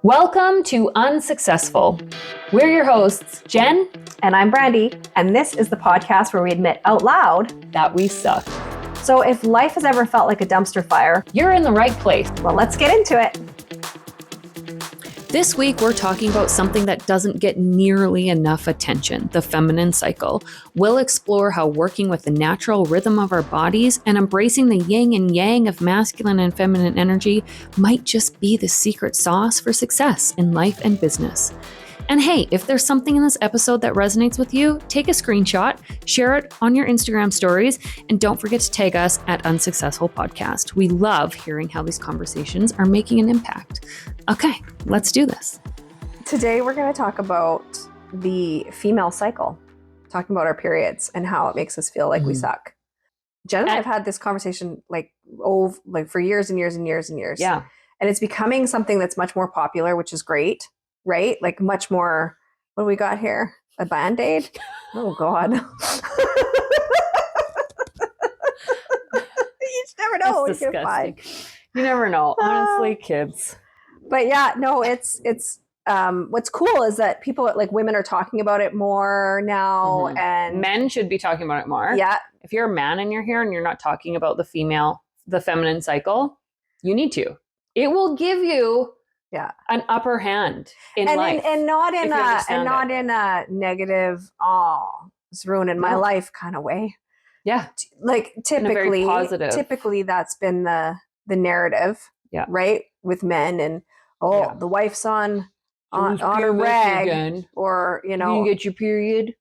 Welcome to UnSUCKcessful. We're your hosts, Jen. And I'm Brandy, and this is the podcast where we admit out loud that we suck. So if life has ever felt like a dumpster fire, you're in the right place. Well, let's get into it. This week, we're talking about something that doesn't get nearly enough attention, the feminine cycle. We'll explore how working with the natural rhythm of our bodies and embracing the yin and yang of masculine and feminine energy might just be the secret sauce for success in life and business. And hey, if there's something in this episode that resonates with you, take a screenshot, share it on your Instagram stories, and don't forget to tag us at UnSUCKcessful Podcast. We love hearing how these conversations are making an impact. Okay, let's do this. Today, we're going to talk about the female cycle, talking about our periods and how it makes us feel like we suck. Jen and I have had this conversation for years and years and years and years. Yeah. And it's becoming something that's much more popular, which is great. Right? Like much more, what do we got here? A Band-Aid? Oh, God. You just never know what you can find. You never know. Honestly, kids. But yeah, no, it's what's cool is that people, like women are talking about it more now. Mm-hmm. And men should be talking about it more. Yeah. If you're a man and you're here and you're not talking about the feminine cycle, you need to. It will give you an upper hand in life, and not in a negative, it's ruining my life kind of way. Yeah, like typically, positive. Typically that's been the narrative. Yeah, right, with men and the wife's on a rag again. Or you get your period.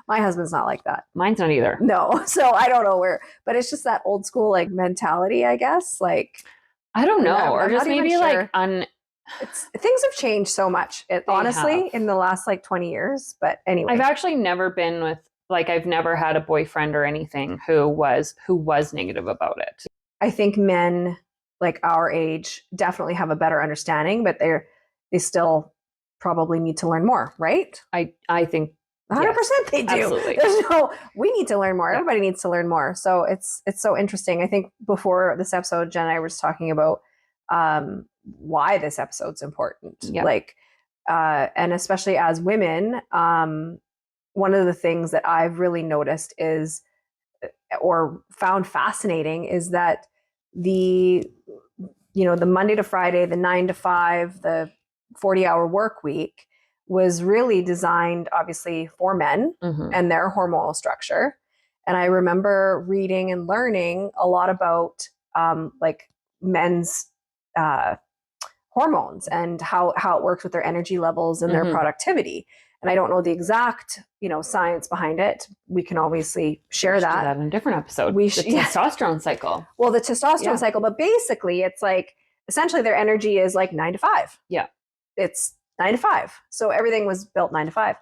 My husband's not like that. Mine's not either. No. So I don't know where, but it's just that old school like mentality, I guess. Like, I don't know. Or just maybe like things have changed so much, honestly, in the last like 20 years. But anyway. I've actually never been with, I've never had a boyfriend or anything who was negative about it. I think men like our age definitely have a better understanding, but they still probably need to learn more, right? I think 100% they do. Absolutely. We need to learn more. Yeah. Everybody needs to learn more. So it's so interesting. I think before this episode, Jen and I were just talking about why this episode's important. Yeah. And especially as women, one of the things that I've really noticed is, or found fascinating, is that the Monday to Friday, the 9 to 5, the 40-hour work week was really designed obviously for men and their hormonal structure. And I remember reading and learning a lot about men's hormones and how it works with their energy levels and their productivity. And I don't know the exact, science behind it. We can obviously share that. Do that in a different episode. The testosterone cycle. Well, the testosterone cycle, but basically it's like, essentially their energy is like 9 to 5. Yeah. It's 9 to 5. So everything was built 9 to 5.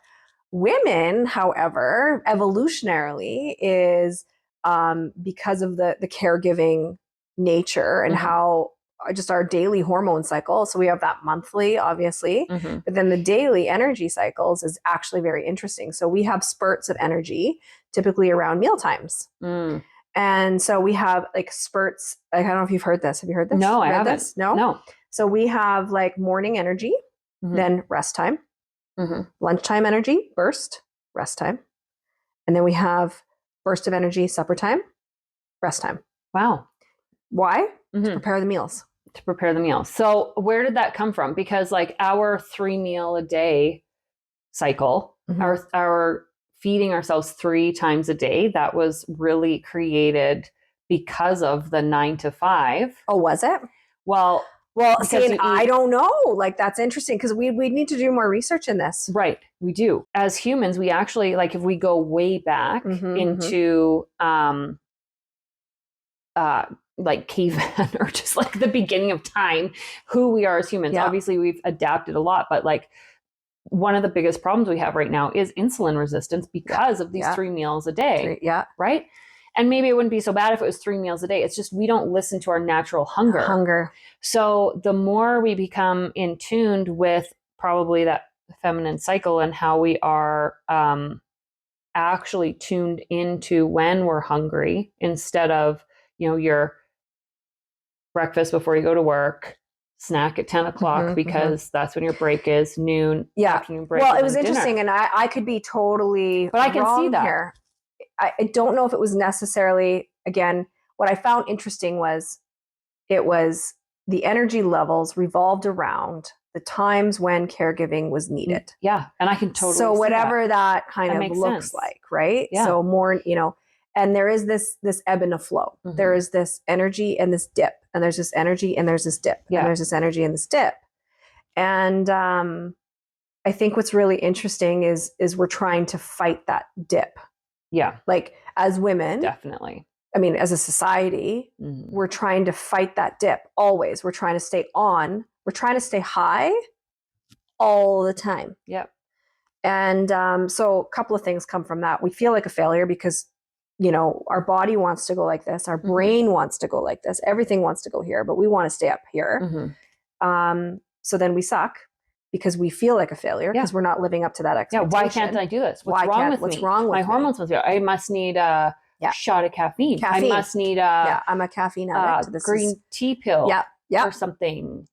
Women, however, evolutionarily is because of the caregiving nature and how just our daily hormone cycle. So we have that monthly, obviously, but then the daily energy cycles is actually very interesting. So we have spurts of energy typically around meal times. And so we have like spurts. I don't know if you've heard this. Have you heard this? No, I haven't. No. So we have like morning energy. Then rest time, lunchtime energy, burst, rest time. And then we have burst of energy, supper time, rest time. Wow. Why? To prepare the meals. To prepare the meals. So where did that come from? Because like our 3 meal a day cycle, our feeding ourselves 3 times a day, that was really created because of the 9 to 5. Oh, was it? Well, see, I don't know. Like, that's interesting because we need to do more research in this. Right. We do. As humans, we actually, like, if we go way back into like caveman or just like the beginning of time, who we are as humans. Yeah. Obviously, we've adapted a lot, but like one of the biggest problems we have right now is insulin resistance because of these 3 meals a day. Right. And maybe it wouldn't be so bad if it was 3 meals a day. It's just we don't listen to our natural hunger. So the more we become in tuned with probably that feminine cycle and how we are actually tuned into when we're hungry instead of, your breakfast before you go to work, snack at 10 o'clock because that's when your break is, noon, afternoon break. Well, it was interesting, and I could be totally but I can see that. here. I don't know if it was necessarily, again, what I found interesting was it was the energy levels revolved around the times when caregiving was needed. Yeah. And I can totally so see whatever that kind that of looks sense. like, right? Yeah. So more, and there is this ebb and a flow. There is this energy and this dip, and there's this energy and there's this dip, and there's this energy and this dip. And I think what's really interesting is we're trying to fight that dip. Yeah. Like as women, definitely. I mean, as a society, we're trying to fight that dip always. We're trying to stay on. We're trying to stay high all the time. Yep. And so a couple of things come from that. We feel like a failure because, our body wants to go like this. Our brain wants to go like this. Everything wants to go here, but we want to stay up here. So then we suck because we feel like a failure because we're not living up to that expectation. Yeah, why can't I do this? What's wrong with me? What's wrong with my me? hormones must be. I must need a shot of caffeine. I must need I'm a caffeine addict. This green tea pill. Or something.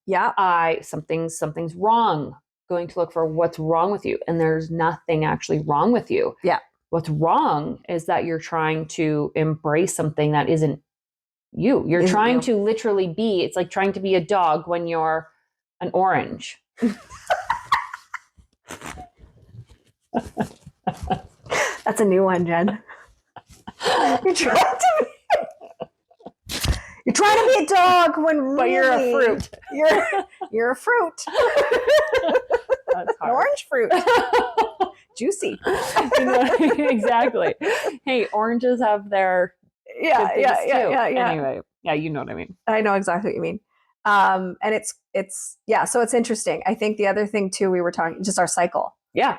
Something's wrong. Going to look for what's wrong with you, and there's nothing actually wrong with you. Yeah. What's wrong is that you're trying to embrace something that isn't you. You're trying to literally be. It's like trying to be a dog when you're an orange. That's a new one, Jen. You're trying to be a dog when really but you're a fruit. You're a fruit. That's hard. An orange fruit. Juicy. Exactly. Hey, oranges have their yeah. Anyway, you know what I mean. I know exactly what you mean. And so it's interesting. I think the other thing too, we were talking just our cycle. Yeah.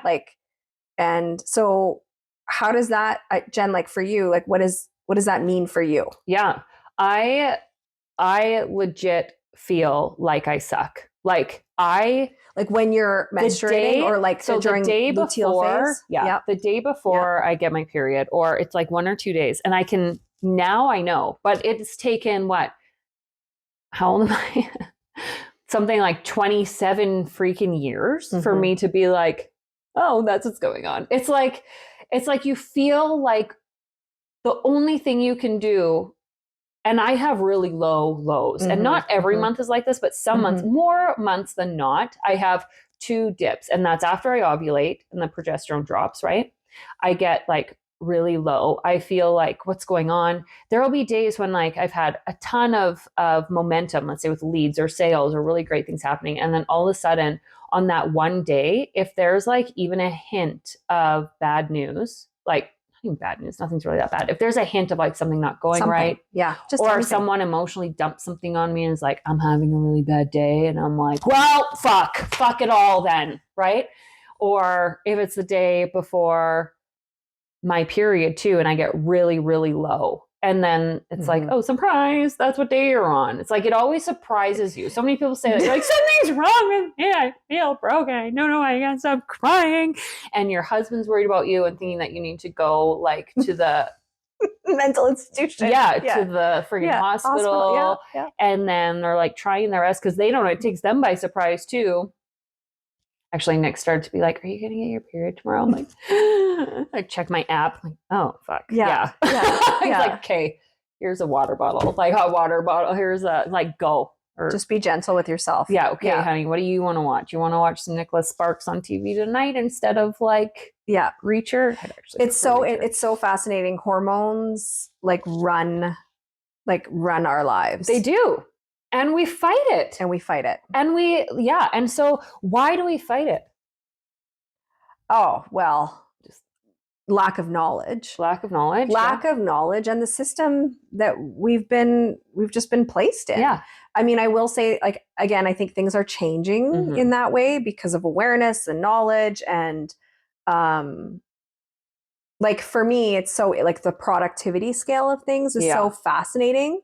And so how does that, Jen, for you, what does that mean for you? Yeah. I legit feel like I suck. When you're menstruating or during the day luteal phase? The day before I get my period, or it's 1 or 2 days. And I know, but it's taken how old am I? Something like 27 freaking years for me to be oh, that's what's going on. It's like you feel like the only thing you can do. And I have really low lows, and not every month is like this, but some months, more months than not, I have 2 dips, and that's after I ovulate and the progesterone drops, right? I get really low. I feel what's going on? There will be days when I've had a ton of momentum, let's say with leads or sales or really great things happening. And then all of a sudden on that one day, if there's even a hint of bad news, even bad news, nothing's really that bad. If there's a hint of something not going right, or someone emotionally dumps something on me and is I'm having a really bad day, and I'm well, fuck it all then, right? Or if it's the day before my period too, and I get really, really low, and then it's oh, surprise, that's what day you're on. It's it always surprises you. So many people say something's wrong with me, I feel broken, no, I can't stop crying, and your husband's worried about you and thinking that you need to go to the mental institution, to the freaking hospital. And then they're trying their best because they don't know, it takes them by surprise too. Actually, Nick started to be are you going to get your period tomorrow? I'm I check my app. Oh, fuck. Yeah. He's okay, here's a water bottle, hot water bottle. Here's a, go. Or just be gentle with yourself. Yeah. Okay, honey, what do you want to watch? You want to watch some Nicholas Sparks on TV tonight instead of Reacher? It's so fascinating. Hormones run our lives. They do. And we fight it. And so why do we fight it? Oh, well, just lack of knowledge. Lack of knowledge. And the system that we've just been placed in. Yeah. I mean, I will say, again, I think things are changing in that way because of awareness and knowledge. And for me, it's so the productivity scale of things is so fascinating.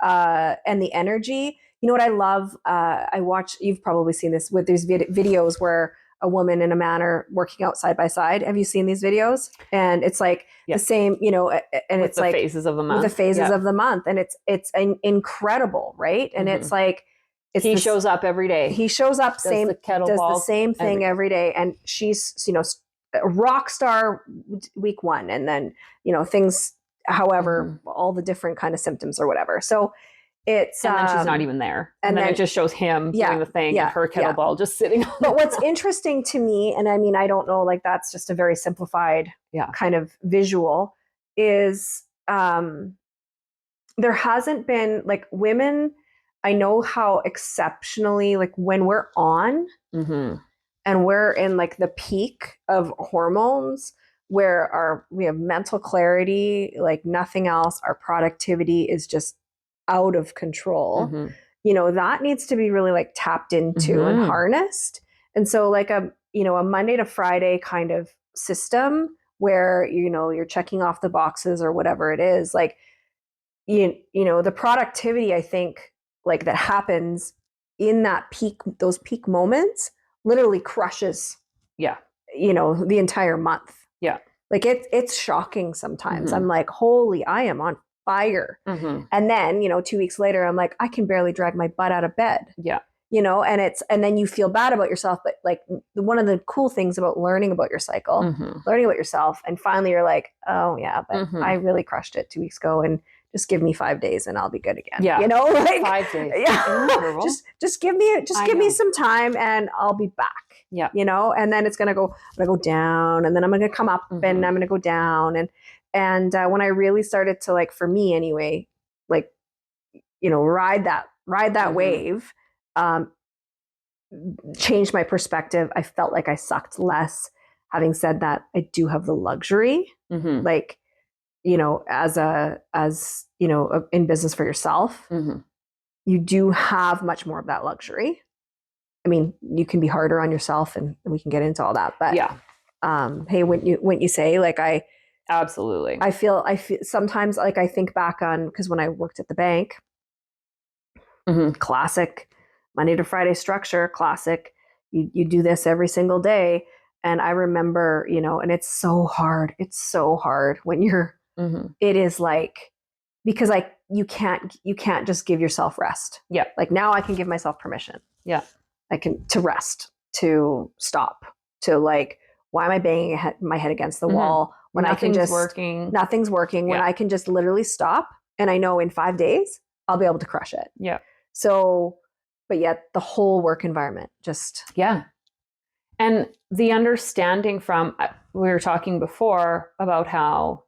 And the energy. You know what I love? I watch, you've probably seen this with these videos where a woman and a man are working out side by side. Have you seen these videos? And it's like the same, you know, and with it's the like phases of the month. with the phases of the month, and it's incredible, right? And it's like he shows up every day. He shows up, does the same thing every day, and she's, you know, a rock star week one, and then, you know, things, however, all the different kind of symptoms or whatever. So it's and then she's not even there, and then it just shows him doing the thing, and her kettlebell just sitting on. But what's interesting to me, and I mean, I don't know, like that's just a very simplified kind of visual, is there hasn't been, like, women, I know how exceptionally, like, when we're on and we're in like the peak of hormones, where we have mental clarity like nothing else, our productivity is just out of control. You know, that needs to be really like tapped into and harnessed. And so like a Monday to Friday kind of system where, you know, you're checking off the boxes or whatever it is, like, you know, the productivity, I think, like that happens in those peak moments literally crushes, you know, the entire month. Like it's shocking sometimes. I'm like, holy, I am on fire. And then, you know, 2 weeks later, I'm like, I can barely drag my butt out of bed. You know, and then you feel bad about yourself. But like one of the cool things about learning about your cycle, learning about yourself, and finally you're like, oh yeah, but I really crushed it 2 weeks ago, and just give me 5 days and I'll be good again. You know, like 5 days. just give me some time and I'll be back. You know, and then I'm gonna go down, and then I'm gonna come up and I'm gonna go down. And when I really started to, like, for me anyway, like, you know, ride that wave, changed my perspective. I felt like I sucked less. Having said that, I do have the luxury, like, you know, as you know, in business for yourself, you do have much more of that luxury. I mean, you can be harder on yourself, and we can get into all that. But hey, when you say, like, I feel sometimes, like, I think back on, because when I worked at the bank, classic Monday to Friday structure, classic. You do this every single day. And I remember, you know, and it's so hard. It's so hard when you're, it is like, because you can't just give yourself rest. Like now I can give myself permission. I can, to rest, to stop, to like, why am I banging my head against the wall when nothing's working? When I can just literally stop, and I know in 5 days I'll be able to crush it. So, but yet the whole work environment just and the understanding from, we were talking before about how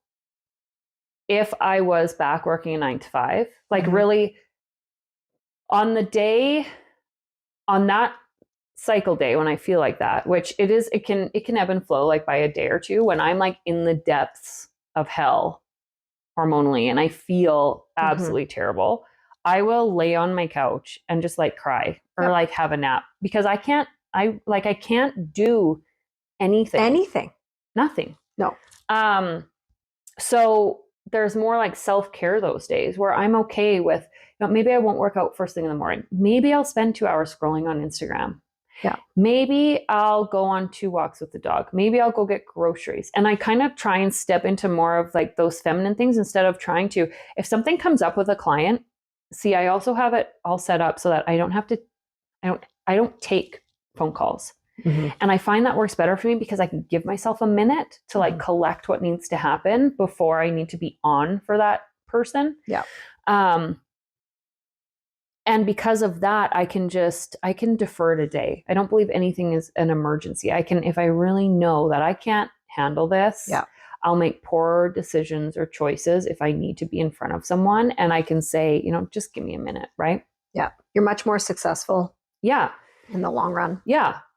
if I was back working a 9 to 5, like really on the day, on that cycle day, when I feel like that, which it can ebb and flow like by a day or two, when I'm like in the depths of hell hormonally and I feel absolutely terrible, I will lay on my couch and just like cry or like have a nap, because I can't do anything. Nothing. No. So there's more like self-care those days where I'm okay with, you know, maybe I won't work out first thing in the morning. Maybe I'll spend 2 hours scrolling on Instagram. Maybe I'll go on 2 walks with the dog. Maybe I'll go get groceries. And I kind of try and step into more of like those feminine things instead of trying to, if something comes up with a client, see, I also have it all set up so that I don't take phone calls. And I find that works better for me because I can give myself a minute to like collect what needs to happen before I need to be on for that person. And because of that, I can defer it a day. I don't believe anything is an emergency. If I really know that I can't handle this, I'll make poor decisions or choices if I need to be in front of someone, and I can say, you know, just give me a minute, right? You're much more successful. In the long run.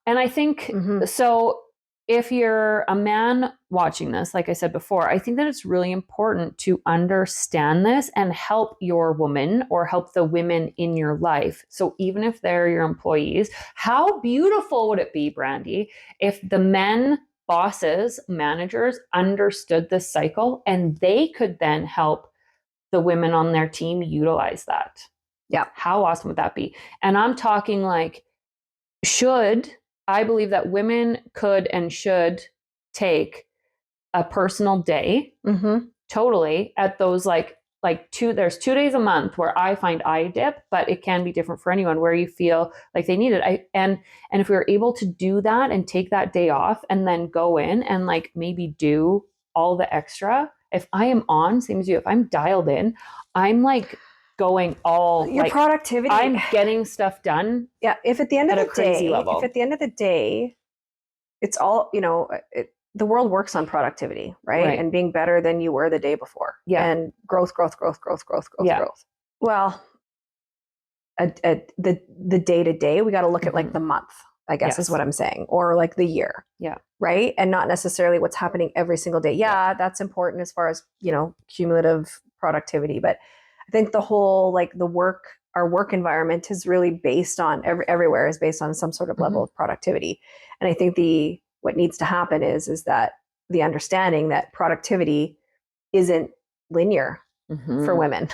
And I think, so if you're a man watching this, like I said before, I think that it's really important to understand this and help your woman or help the women in your life. So even if they're your employees, how beautiful would it be, Brandy, if the men, bosses, managers understood this cycle and they could then help the women on their team utilize that? How awesome would that be? And I'm talking like, should I believe that women could and should take a personal day totally at those there's 2 days a month where I find I dip, but it can be different for anyone where you feel like they need it. And if we were able to do that and take that day off and then go in and like maybe do all the extra, if I am on, same as you, if I'm dialed in, I'm like going all your like productivity. I'm getting stuff done. Yeah. If at the end of at the a crazy day, level. if at the end of the day, it's all, the world works on productivity, right? And being better than you were the day before. Yeah. And growth. Well, the day to day, we got to look at like the month, I guess is what I'm saying, or like the year. Yeah. Right. And not necessarily what's happening every single day. Yeah, that's important as far as, cumulative productivity. But I think the whole, like our work environment is really based on everywhere is based on some sort of level of productivity. And I think what needs to happen is that the understanding that productivity isn't linear for women.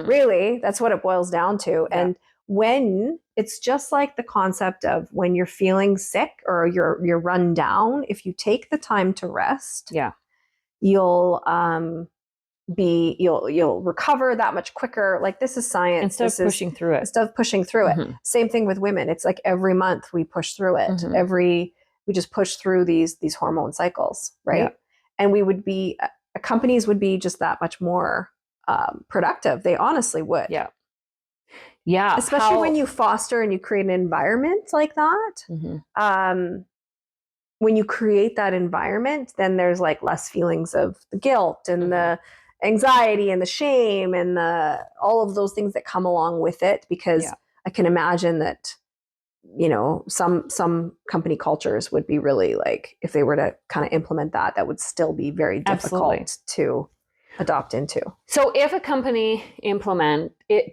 Really, that's what it boils down to. Yeah. And when it's just like the concept of when you're feeling sick or you're run down, if you take the time to rest, you'll you'll recover that much quicker. Like, this is science. Instead of pushing through it. Same thing with women. It's like every month we push through it. We just push through these hormone cycles, right? Yeah. And we would be companies would be just that much more productive. They honestly would. Yeah. Yeah. Especially when you foster and you create an environment like that. When you create that environment, then there's like less feelings of the guilt and the anxiety and the shame and all of those things that come along with it. Because I can imagine that, some company cultures would be really like, if they were to kind of implement that would still be very difficult to adopt into. So if a company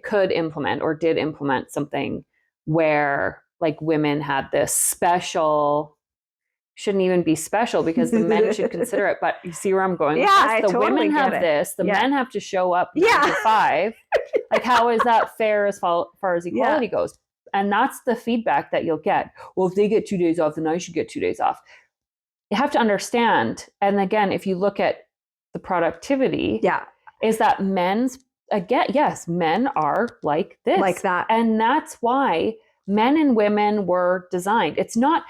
could implement or did implement something where like women had this special, shouldn't even be special because the men should consider it, but you see where I'm going with this? The women have this, the men have to show up 9 to 5. Like, how is that fair as far as equality goes? And that's the feedback that you'll get. Well, if they get 2 days off, then I should get 2 days off. You have to understand, and again, if you look at the productivity, is that men are like this. Like that. And that's why men and women were designed. It's not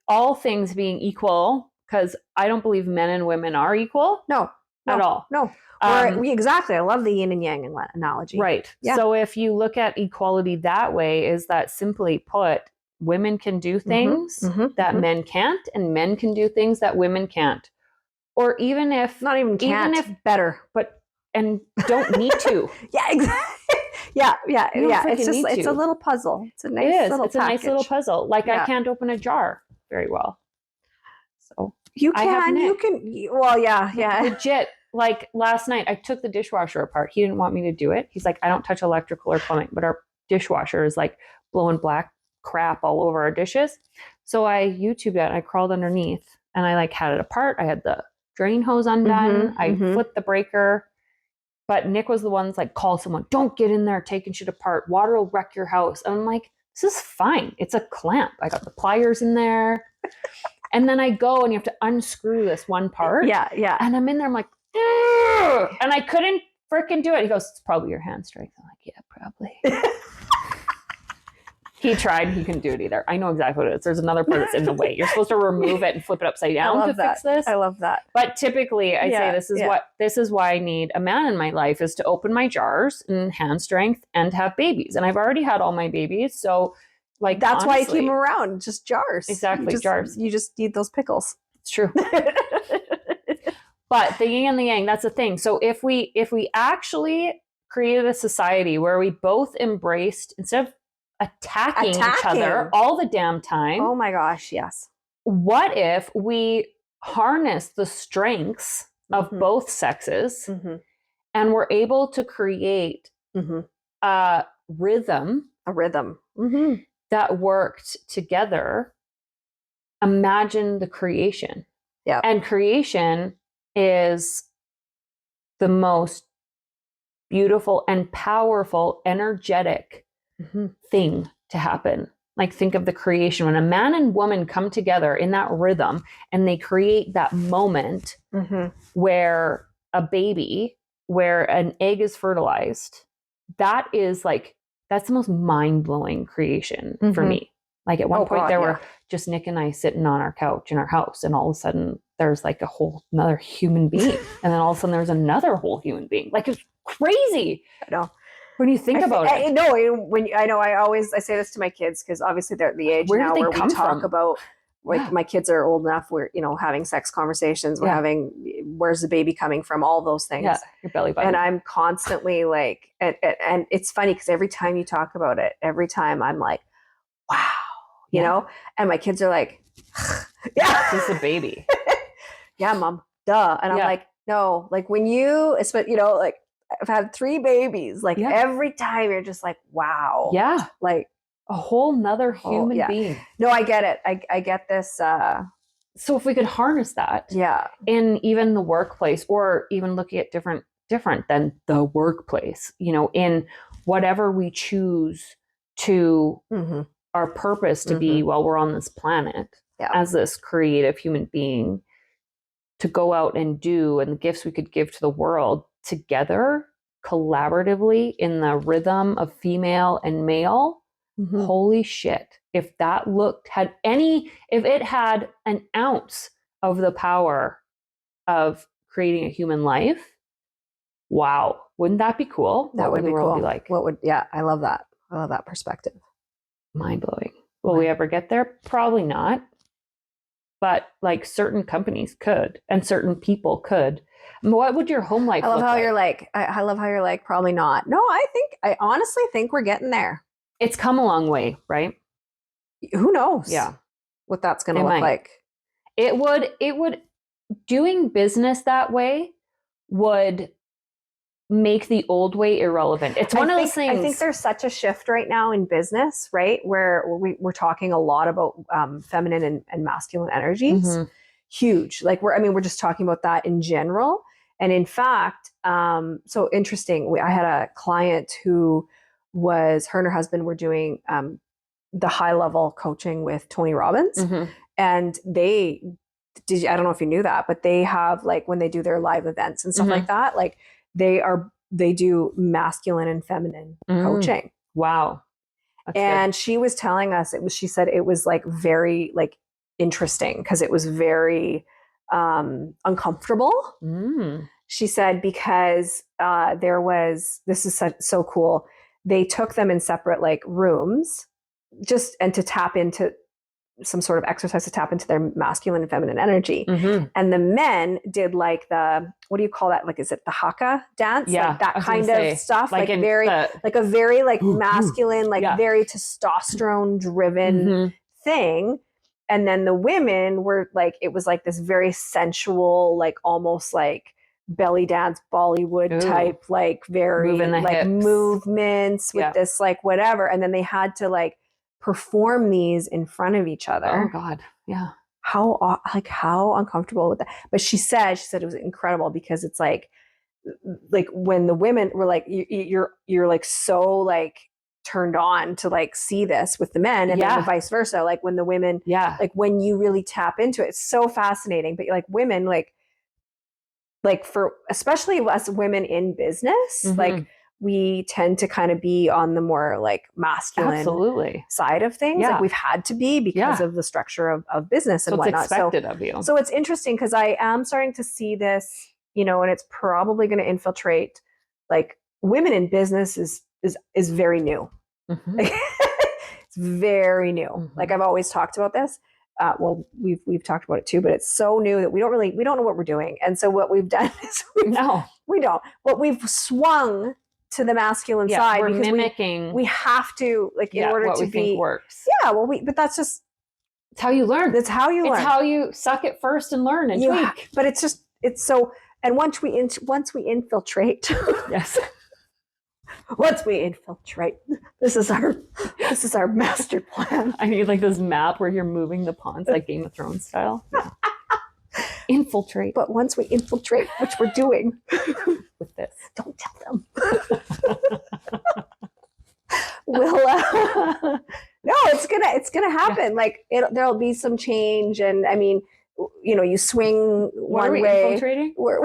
all things being equal, because I don't believe men and women are equal. No. At all. No. Exactly. I love the yin and yang analogy. Right. Yeah. So if you look at equality that way, is that simply put, women can do things that men can't, and men can do things that women can't. Or even if not even can't, even if better, and don't need to. Exactly. Yeah. It's just it's a little puzzle. It's a nice little package. Like, I can't open a jar very well. So you can. Well, yeah. Legit. Like, last night, I took the dishwasher apart. He didn't want me to do it. He's like, I don't touch electrical or plumbing, but our dishwasher is like blowing black crap all over our dishes. So I YouTubed it. I crawled underneath and I like had it apart. I had the drain hose undone. I flipped the breaker. But Nick was the one that's like, call someone. Don't get in there taking shit apart. Water will wreck your house. And I'm like, this is fine. It's a clamp. I got the pliers in there. And then I go and you have to unscrew this one part. Yeah. And I'm in there. I'm like, ugh! And I couldn't freaking do it. He goes, it's probably your hand strength. I'm like, yeah, probably. He tried. He couldn't do it either. I know exactly what it is. There's another part that's in the way. You're supposed to remove it and flip it upside down to fix this. I love that. But typically, I say this is why I need a man in my life, is to open my jars and hand strength and have babies. And I've already had all my babies, so like that's honestly, why you keep them around. Just jars. Exactly, jars. You just need those pickles. It's true. But the yin and the yang, that's the thing. So if we actually created a society where we both embraced, instead of attacking each other all the damn time. Oh my gosh, yes. What if we harness the strengths of both sexes and we're able to create a rhythm that worked together? Imagine the creation. Yeah. And creation is the most beautiful and powerful, energetic thing to happen. Like think of the creation when a man and woman come together in that rhythm and they create that moment where a baby, where an egg is fertilized. That is like, that's the most mind-blowing creation for me. Like at one point there were just Nick and I sitting on our couch in our house, and all of a sudden there's like a whole another human being. And then all of a sudden there's another whole human being. Like it's crazy. I know. When you think about it. I say this to my kids, because obviously they're at the age now where we talk about, like, my kids are old enough, we're, having sex conversations, we're having, where's the baby coming from, all those things. Yeah, your belly button. And I'm constantly like, and it's funny because every time you talk about it, every time I'm like, wow, you know, and my kids are like, yeah, it's just a baby. Yeah, mom, duh. And I'm like, no, like when you, like I've had 3 babies, like every time you're just like, wow. Yeah. Like a whole nother human being. No, I get it. I get this. So if we could harness that in even the workplace, or even looking at different than the workplace, in whatever we choose to our purpose to be while we're on this planet as this creative human being, to go out and do, and the gifts we could give to the world together, collaboratively, in the rhythm of female and male. Holy shit. If it had an ounce of the power of creating a human life, wow. Wouldn't that be cool? That would be cool. Be like? I love that. I love that perspective. Mind blowing. Will we ever get there? Probably not. But like certain companies could, and certain people could. What would your home life look like? I love how you're like, probably not. No, I honestly think we're getting there. It's come a long way, right? Who knows? Yeah. What that's going to look like. It would, doing business that way would make the old way irrelevant. It's one of those things. I think there's such a shift right now in business, right? Where we're talking a lot about feminine and masculine energies. Huge. Like we're just talking about that in general. And in fact, so interesting. I had a client who her and her husband were doing the high level coaching with Tony Robbins. And I don't know if you knew that, but they have, like, when they do their live events and stuff like that, like they do masculine and feminine coaching. Wow. That's and good. She was telling us, she said it was like very like interesting, because it was very uncomfortable. She said, because this is so cool. They took them in separate like rooms, and to tap into some sort of exercise to tap into their masculine and feminine energy. And the men did like what do you call that? Like, is it the haka dance? Yeah, like that kind of stuff. Like a very masculine, like very testosterone driven thing. And then the women were like, it was like this very sensual, like almost like belly dance, Bollywood type, like very like hips. Movements with this like whatever. And then they had to like perform these in front of each other. Oh God. Yeah. How uncomfortable with that. But she said it was incredible, because it's like when the women were like, you're like so like turned on to like see this with the men, and then the vice versa. Like when the women, like when you really tap into it, it's so fascinating. But like women, like for especially us women in business, like we tend to kind of be on the more like masculine side of things. Like we've had to be because of the structure of business and whatnot. It's expected of you. So it's interesting, because I am starting to see this, and it's probably going to infiltrate, like women in business is very new. It's very new. Like I've always talked about this. Well, we've talked about it too, but it's so new that we don't know what we're doing. And so what we've done is we don't. What we've swung to the masculine side, we're because mimicking. We have to, like, in order what to we think works. Yeah, well, but that's just, it's how you learn. That's how you learn. It's how you suck it first and learn and tweak. But it's so. And once we infiltrate, yes. Once we infiltrate, this is our master plan. I need like this map where you're moving the pawns, like Game of Thrones style. Yeah. Infiltrate. But once we infiltrate, which we're doing with this, don't tell them. We'll no, it's gonna happen. Like there'll be some change, and I mean, you swing What are one we way. infiltrating? We're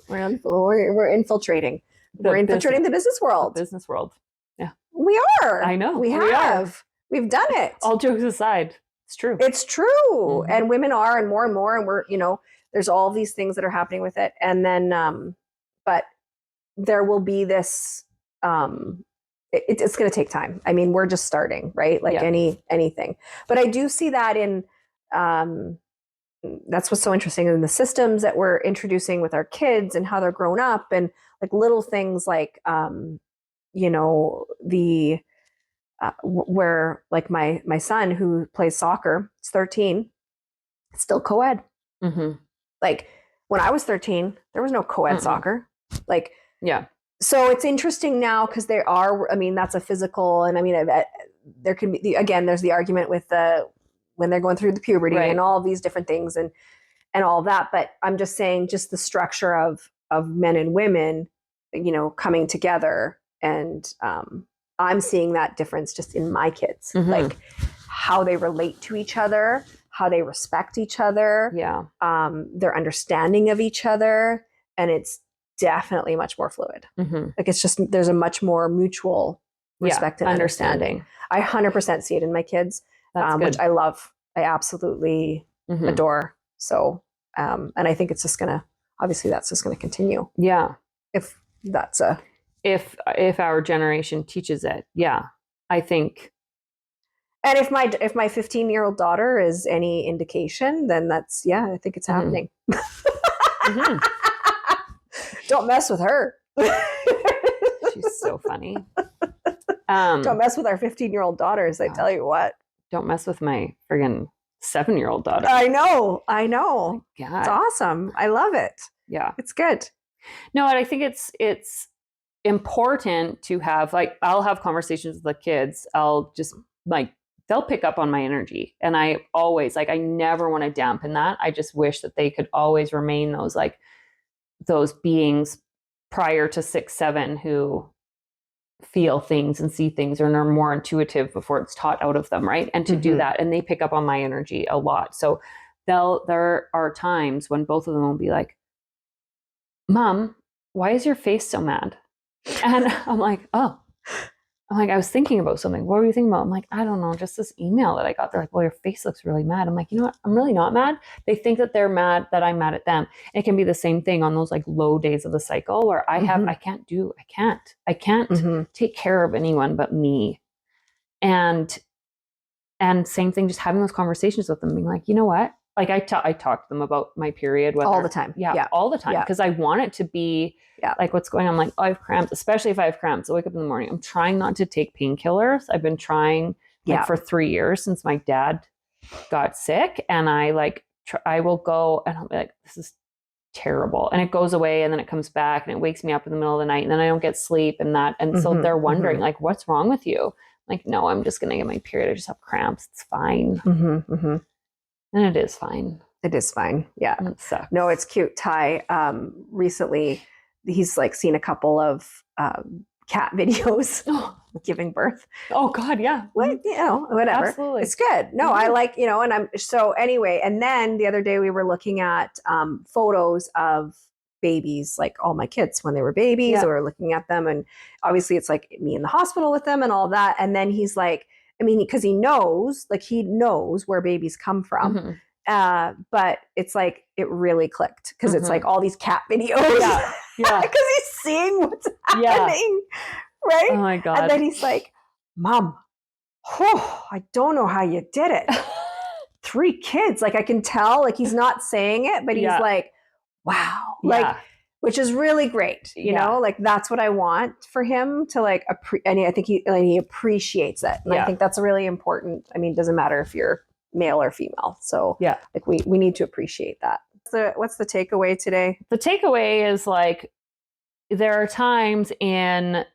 infiltrating. We're infiltrating the business world. The business world. Yeah, we are. I know. We have. We've done it. All jokes aside, it's true. It's true, and women are, and more, and we're there's all these things that are happening with it, and then but there will be this. It's going to take time. I mean, we're just starting, right? Like anything. But I do see that in, that's what's so interesting in the systems that we're introducing with our kids and how they're grown up, and like little things like, where like my son who plays soccer, it's 13, it's still co-ed. Like when I was 13, there was no co-ed soccer. Like, so it's interesting now because they are, I mean, that's a physical, and I mean, there can be, again, there's the argument with when they're going through the puberty and all these different things and all that. But I'm just saying, just the structure of men and women, coming together. And I'm seeing that difference just in my kids, like how they relate to each other, how they respect each other, their understanding of each other. And it's definitely much more fluid. Like it's just, there's a much more mutual respect and understanding. I 100% see it in my kids, which I love. I absolutely adore. So, and I think it's just obviously that's just going to continue. Yeah. If that's if our generation teaches it. Yeah. I think. And if my 15-year-old daughter is any indication, then that's, I think it's happening. Don't mess with her. She's so funny. Don't mess with our 15-year-old daughters. I tell you what. Don't mess with my friggin' 7-year-old daughter. I know. God. It's awesome. I love it. Yeah. It's good. No, and I think it's important to have, like, I'll have conversations with the kids. I'll just like, they'll pick up on my energy. And I always, like, I never want to dampen that. I just wish that they could always remain those beings prior to 6, 7 who feel things and see things and are more intuitive before it's taught out of them, right? And to do that, and they pick up on my energy a lot. So there are times when both of them will be like, Mom, why is your face so mad? And I'm like, I was thinking about something. What were you thinking about? I'm like, I don't know, just this email that I got. They're like, well, your face looks really mad. I'm like, you know what? I'm really not mad. They think that they're mad, that I'm mad at them. It can be the same thing on those like low days of the cycle where I can't take care of anyone but me. And same thing, just having those conversations with them, being like, you know what? Like I talk to them about my period. All the time. Yeah, all the time. Because I want it to be like, what's going on? I'm like, oh, I have cramps, especially if I have cramps. I wake up in the morning. I'm trying not to take painkillers. I've been trying for 3 years since my dad got sick. And I I will go and I'll be like, this is terrible. And it goes away and then it comes back and it wakes me up in the middle of the night and then I don't get sleep and that. And so they're wondering like, what's wrong with you? I'm like, no, I'm just going to get my period. I just have cramps. It's fine. And it is fine. It is fine. Yeah. It sucks. No, it's cute. Ty, recently, he's like seen a couple of cat videos giving birth. Oh God. Yeah. Whatever. Absolutely. It's good. No, I like, and I'm so anyway. And then the other day we were looking at photos of babies, like all my kids when they were babies, we were looking at them. And obviously it's like me in the hospital with them and all that. And then he's like, I mean, because he knows where babies come from. But it's like, it really clicked because it's like all these cat videos. Yeah. Because he's seeing what's happening. Right. Oh my God. And then he's like, Mom, I don't know how you did it. 3 kids. Like I can tell, like he's not saying it, but he's like, wow. Like, which is really great. You know, like that's what I want for him to like, and I think he appreciates it. And I think that's really important. I mean, it doesn't matter if you're male or female. So like we need to appreciate that. What's the takeaway today? The takeaway is like, there are times in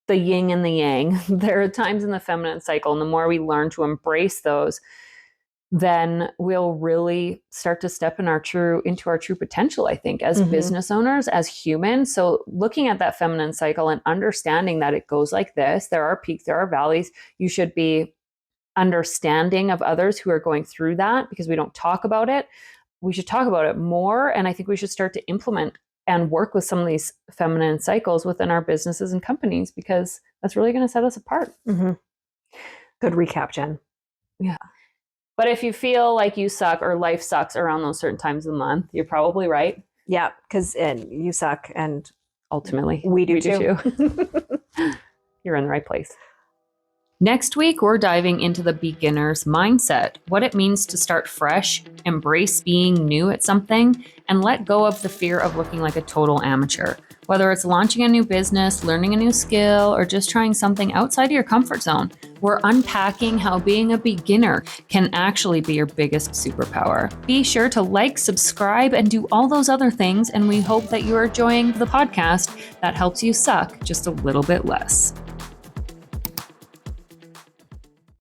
the yin and the yang, there are times in the feminine cycle. And the more we learn to embrace those, then we'll really start to step into our true potential, I think, as business owners, as humans. So looking at that feminine cycle and understanding that it goes like this, there are peaks, there are valleys. You should be understanding of others who are going through that, because we don't talk about it. We should talk about it more. And I think we should start to implement and work with some of these feminine cycles within our businesses and companies, because that's really going to set us apart. Good recap, Jen. Yeah. But if you feel like you suck or life sucks around those certain times of the month, you're probably right. Yeah, because you suck, and ultimately we do too. You're in the right place. Next week, we're diving into the beginner's mindset, what it means to start fresh, embrace being new at something, and let go of the fear of looking like a total amateur. Whether it's launching a new business, learning a new skill, or just trying something outside of your comfort zone, we're unpacking how being a beginner can actually be your biggest superpower. Be sure to like, subscribe, and do all those other things, and we hope that you are enjoying the podcast that helps you suck just a little bit less.